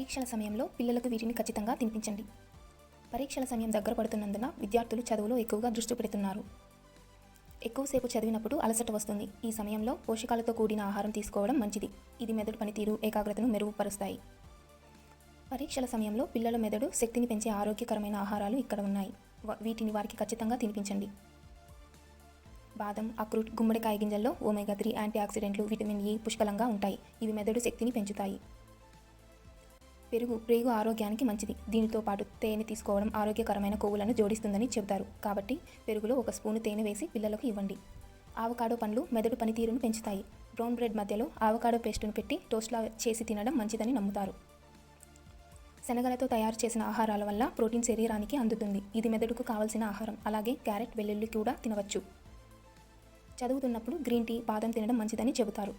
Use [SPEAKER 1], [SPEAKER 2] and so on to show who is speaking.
[SPEAKER 1] పరీక్షల సమయంలో పిల్లలకు వీటిని ఖచ్చితంగా తినిపించండి. పరీక్షల సమయం దగ్గర పడుతున్నందున విద్యార్థులు చదువులో ఎక్కువగా దృష్టి పెడుతున్నారు. ఎక్కువసేపు చదివినప్పుడు అలసట వస్తుంది. ఈ సమయంలో పోషకాలతో కూడిన ఆహారం తీసుకోవడం మంచిది. ఇది మెదడు పనితీరు, ఏకాగ్రతను మెరుగుపరుస్తాయి. పరీక్షల సమయంలో పిల్లల మెదడు శక్తిని పెంచే ఆరోగ్యకరమైన ఆహారాలు ఇక్కడ ఉన్నాయి. వీటిని వారికి ఖచ్చితంగా తినిపించండి. బాదం, అక్రూట్, గుమ్మడికాయ గింజల్లో ఒమేగా 3 యాంటీ ఆక్సిడెంట్లు, విటమిన్ ఇ పుష్కలంగా ఉంటాయి. ఇవి మెదడు శక్తిని పెంచుతాయి. పెరుగు ప్రేగు ఆరోగ్యానికి మంచిది. దీనితో పాటు తేనె తీసుకోవడం ఆరోగ్యకరమైన కొవ్వులను జోడిస్తుందని చెబుతారు. కాబట్టి పెరుగులో 1 స్పూను తేనె వేసి పిల్లలకు ఇవ్వండి. ఆవకాడో పండ్లు మెదడు పనితీరును పెంచుతాయి. బ్రౌన్ బ్రెడ్ మధ్యలో ఆవకాడో పేస్టును పెట్టి టోస్ట్లా చేసి తినడం మంచిదని నమ్ముతారు. శనగలతో తయారు చేసిన ఆహారాల వల్ల ప్రోటీన్ శరీరానికి అందుతుంది. ఇది మెదడుకు కావలసిన ఆహారం. అలాగే క్యారెట్, వెల్లుల్లి కూడా తినవచ్చు. చదువుతున్నప్పుడు గ్రీన్ టీ, బాదం తినడం మంచిదని చెబుతారు.